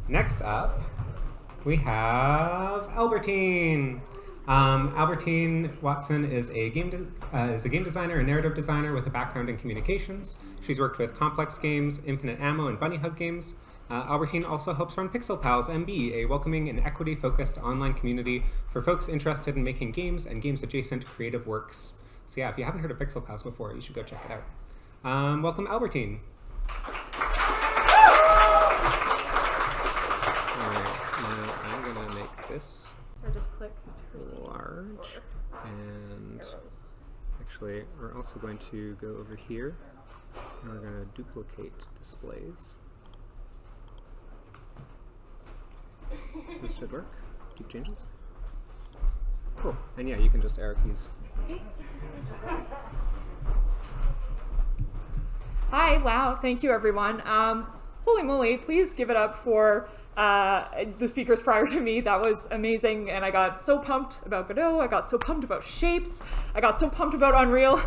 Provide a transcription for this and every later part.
Next up, we have Albertine. Albertine Watson is a game designer and narrative designer with a background in communications. She's worked with Complex Games, Infinite Ammo, and Bunnyhug Games. Albertine also helps run Pixel Pals MB, a welcoming and equity-focused online community for folks interested in making games and games-adjacent creative works. So yeah, if you haven't heard of Pixel Pals before, you should go check it out. Welcome, Albertine. I'm going to make this or just click large. And actually, we're also going to go over here, and we're going to duplicate displays. This should work. Keep changes. Cool. And yeah, you can just arrow keys. Okay. Hi, wow, thank you everyone. Holy moly, please give it up for the speakers prior to me. That was amazing, and I got so pumped about Godot, I got so pumped about shapes, I got so pumped about Unreal.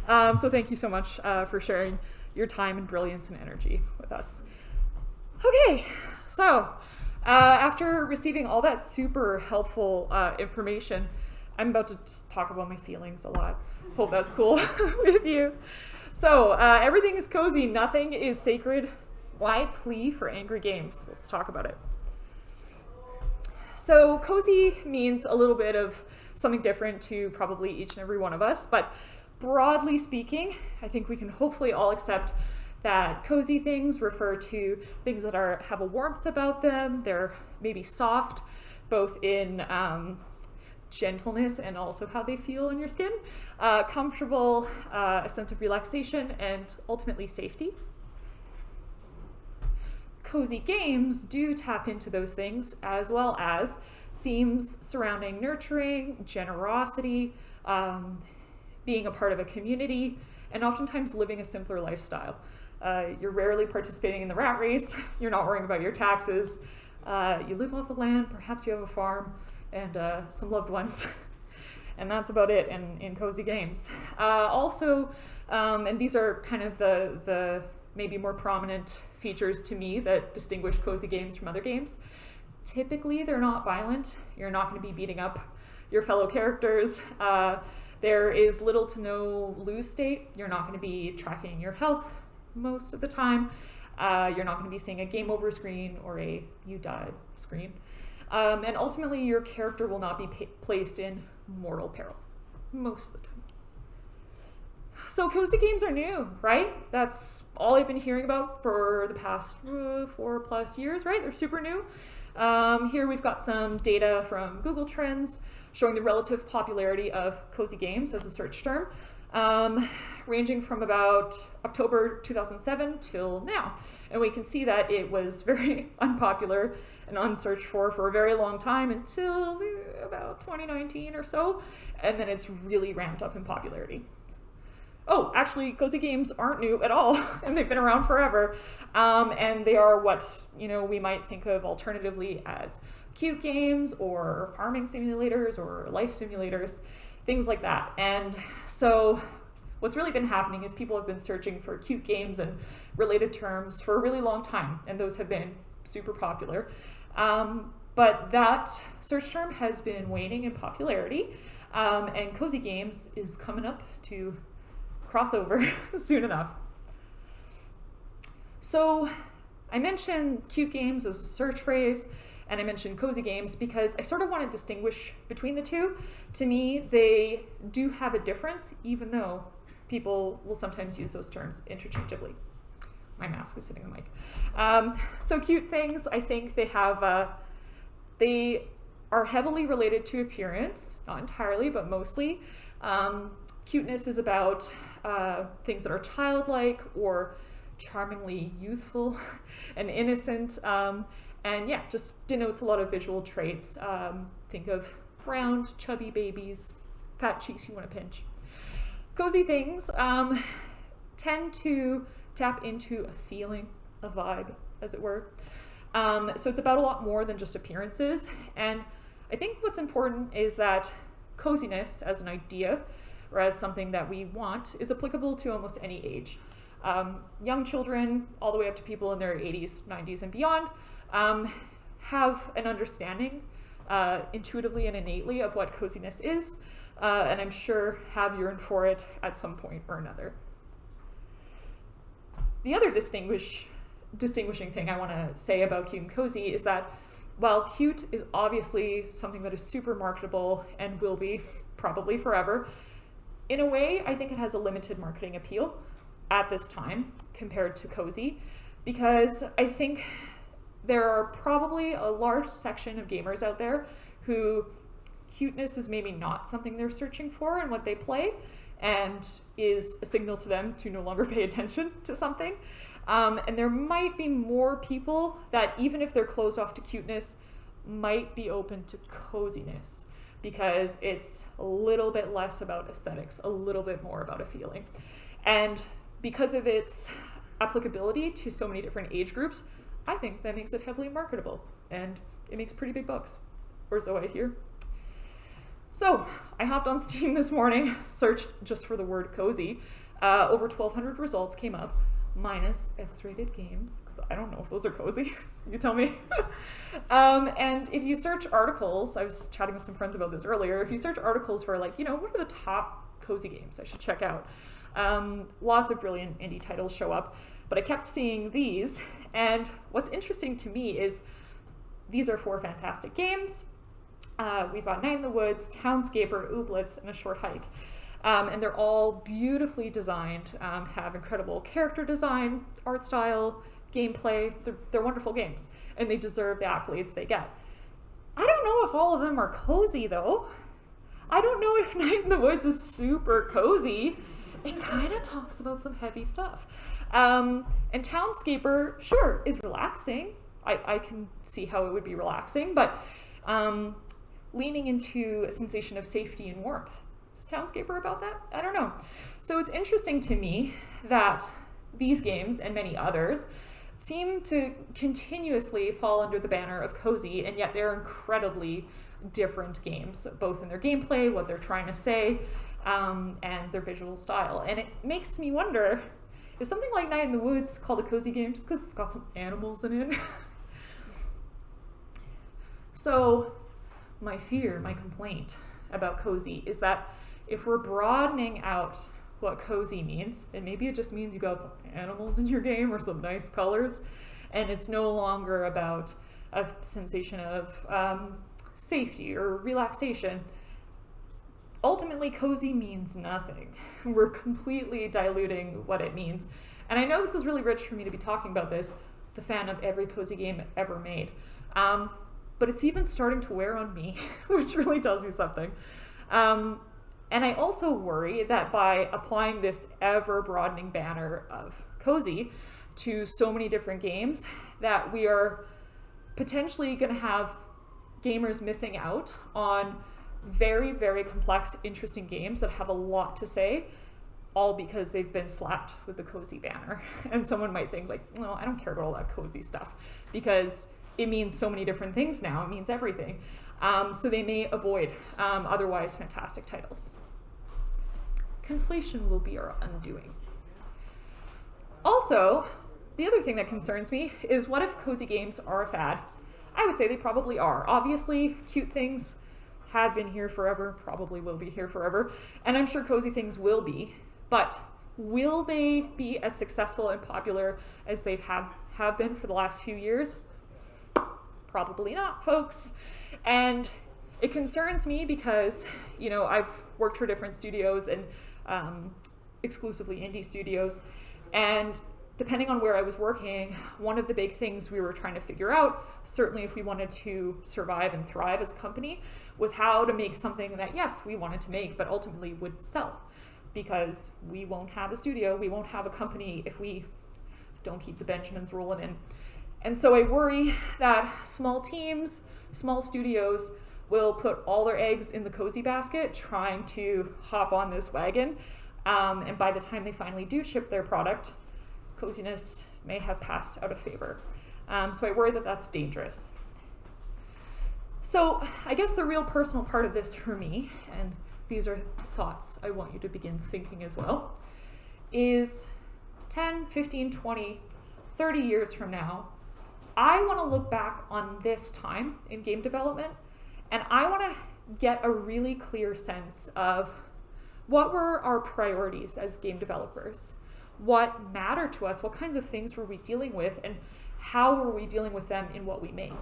So thank you so much for sharing your time and brilliance and energy with us. Okay, so after receiving all that super helpful information, I'm about to just talk about my feelings a lot. Hope that's cool with you. So everything is cozy, nothing is sacred. Why plea for angry games? Let's talk about it. So cozy means a little bit of something different to probably each and every one of us, but broadly speaking, I think we can hopefully all accept that cozy things refer to things that have a warmth about them. They're maybe soft, both in gentleness and also how they feel on your skin, comfortable, a sense of relaxation, and ultimately safety. Cozy games do tap into those things, as well as themes surrounding nurturing, generosity, being a part of a community, and oftentimes living a simpler lifestyle. You're rarely participating in the rat race, you're not worrying about your taxes, you live off the land, perhaps you have a farm, and some loved ones. And that's about it in cozy games. Also, and these are kind of the maybe more prominent features to me that distinguish cozy games from other games. Typically, they're not violent. You're not going to be beating up your fellow characters. There is little to no lose state. You're not going to be tracking your health most of the time. You're not going to be seeing a game over screen or a you died screen. And ultimately, your character will not be placed in mortal peril most of the time. So cozy games are new, right? That's all I've been hearing about for the past 4+ years, right? They're super new. Here we've got some data from Google Trends showing the relative popularity of cozy games as a search term, ranging from about October 2007 till now. And we can see that it was very unpopular and unsearched for a very long time until about 2019 or so, and then it's really ramped up in popularity. Oh, actually, cozy games aren't new at all, and they've been around forever, and they are what we might think of alternatively as cute games or farming simulators or life simulators, things like that. And so what's really been happening is people have been searching for cute games and related terms for a really long time, and those have been super popular. But that search term has been waning in popularity, and cozy games is coming up to crossover soon enough. So I mentioned cute games as a search phrase, and I mentioned cozy games because I sort of want to distinguish between the two. To me, they do have a difference, even though people will sometimes use those terms interchangeably. My mask is hitting the mic. So cute things, I think they are heavily related to appearance, not entirely, but mostly. Cuteness is about things that are childlike or charmingly youthful and innocent, and yeah, just denotes a lot of visual traits. Think of round, chubby babies, fat cheeks you want to pinch. Cozy things tend to tap into a feeling, a vibe, as it were. So it's about a lot more than just appearances, and I think what's important is that coziness as an idea or as something that we want is applicable to almost any age. Young children, all the way up to people in their 80s, 90s, and beyond, have an understanding intuitively and innately of what coziness is, and I'm sure have yearned for it at some point or another. The other distinguishing thing I want to say about cute and cozy is that while cute is obviously something that is super marketable and will be probably forever, in a way, I think it has a limited marketing appeal at this time compared to cozy, because I think there are probably a large section of gamers out there who cuteness is maybe not something they're searching for in what they play, and is a signal to them to no longer pay attention to something. And there might be more people that, even if they're closed off to cuteness, might be open to coziness, because it's a little bit less about aesthetics, a little bit more about a feeling. And because of its applicability to so many different age groups, I think that makes it heavily marketable, and it makes pretty big bucks, or so I hear. So I hopped on Steam this morning, searched just for the word cozy. Over 1,200 results came up, minus X-rated games, because I don't know if those are cozy. You tell me. And if you search articles, I was chatting with some friends about this earlier, if you search articles for like, what are the top cozy games I should check out? Lots of brilliant indie titles show up, but I kept seeing these, and what's interesting to me is these are 4 fantastic games. We've got Night in the Woods, Townscaper, Ooblets, and A Short Hike. And they're all beautifully designed, have incredible character design, art style, gameplay. They're wonderful games, and they deserve the accolades they get. I don't know if all of them are cozy, though. I don't know if Night in the Woods is super cozy. It kind of talks about some heavy stuff. And Townscaper, sure, is relaxing. I can see how it would be relaxing, but leaning into a sensation of safety and warmth. Is Townscaper about that? I don't know. So it's interesting to me that these games and many others seem to continuously fall under the banner of cozy, and yet they're incredibly different games, both in their gameplay, what they're trying to say, and their visual style. And it makes me wonder, is something like Night in the Woods called a cozy game just because it's got some animals in it? So my fear, my complaint about cozy is that if we're broadening out what cozy means, and maybe it just means you got some animals in your game or some nice colors, and it's no longer about a sensation of safety or relaxation, ultimately cozy means nothing. We're completely diluting what it means. And I know this is really rich for me to be talking about this, the fan of every cozy game ever made. But it's even starting to wear on me, which really tells you something. And I also worry that by applying this ever-broadening banner of cozy to so many different games, that we are potentially going to have gamers missing out on very, very complex, interesting games that have a lot to say, all because they've been slapped with the cozy banner. And someone might think like, no, I don't care about all that cozy stuff, because it means so many different things now. It means everything. So they may avoid otherwise fantastic titles. Conflation will be our undoing. Also, the other thing that concerns me is, what if cozy games are a fad? I would say they probably are. Obviously, cute things have been here forever, probably will be here forever, and I'm sure cozy things will be, but will they be as successful and popular as they've have been for the last few years? Probably not, folks. And it concerns me because, I've worked for different studios and exclusively indie studios, and depending on where I was working, one of the big things we were trying to figure out, certainly if we wanted to survive and thrive as a company, was how to make something that, yes, we wanted to make, but ultimately would sell. Because we won't have a studio, we won't have a company if we don't keep the Benjamins rolling in. And so I worry that small teams, small studios will put all their eggs in the cozy basket trying to hop on this wagon. And by the time they finally do ship their product, coziness may have passed out of favor. So I worry that that's dangerous. So I guess the real personal part of this for me, and these are thoughts I want you to begin thinking as well, is 10, 15, 20, 30 years from now, I want to look back on this time in game development, and I want to get a really clear sense of what were our priorities as game developers, what mattered to us, what kinds of things were we dealing with, and how were we dealing with them in what we make.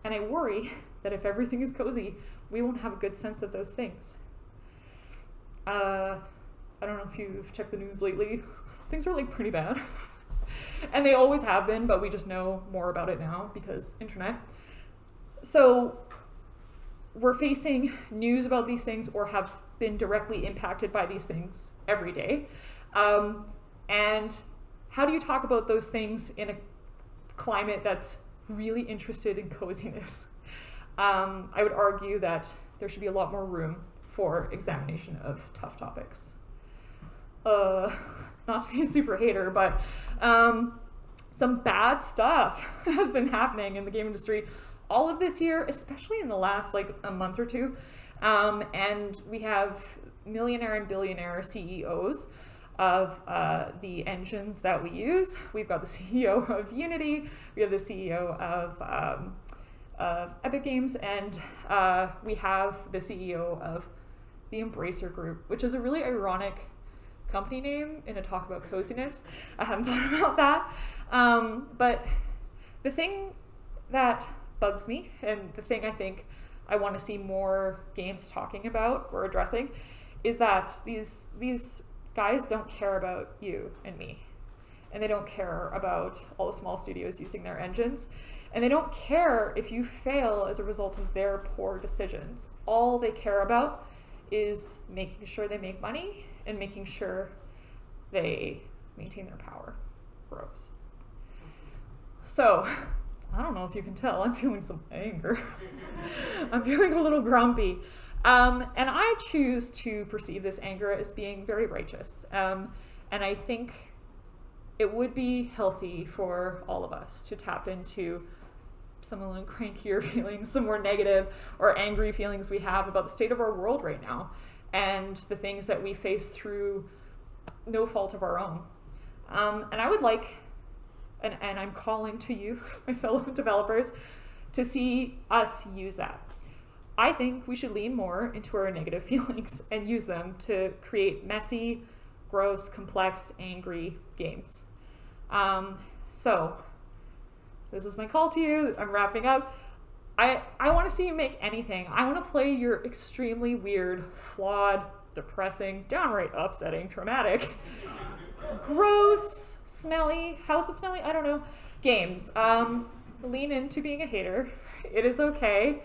And I worry that if everything is cozy, we won't have a good sense of those things. I don't know if you've checked the news lately. Things are like pretty bad. And they always have been, but we just know more about it now because internet. So we're facing news about these things or have been directly impacted by these things every day. And how do you talk about those things in a climate that's really interested in coziness? I would argue that there should be a lot more room for examination of tough topics. Not to be a super hater, but some bad stuff has been happening in the game industry all of this year, especially in the last like a month or two. And we have millionaire and billionaire CEOs of the engines that we use. We've got the CEO of Unity, we have the CEO of Epic Games, and we have the CEO of the Embracer Group, which is a really ironic company name in a talk about coziness. I haven't thought about that. But the thing that bugs me, and the thing I think I want to see more games talking about or addressing, is that these guys don't care about you and me. And they don't care about all the small studios using their engines. And they don't care if you fail as a result of their poor decisions. All they care about is making sure they make money and making sure they maintain their power. Gross. So, I don't know if you can tell, I'm feeling some anger. I'm feeling a little grumpy. And I choose to perceive this anger as being very righteous. And I think it would be healthy for all of us to tap into some of the crankier feelings, some more negative or angry feelings we have about the state of our world right now and the things that we face through no fault of our own. And I would like, and I'm calling to you, my fellow developers, to see us use that. I think we should lean more into our negative feelings and use them to create messy, gross, complex, angry games. So this is my call to you. I'm wrapping up. I want to see you make anything. I want to play your extremely weird, flawed, depressing, downright upsetting, traumatic, gross, smelly, how's it smelly? I don't know, games. Lean into being a hater. It is okay.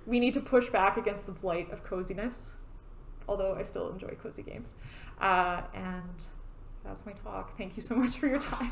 We need to push back against the blight of coziness, although I still enjoy cozy games. And that's my talk. Thank you so much for your time.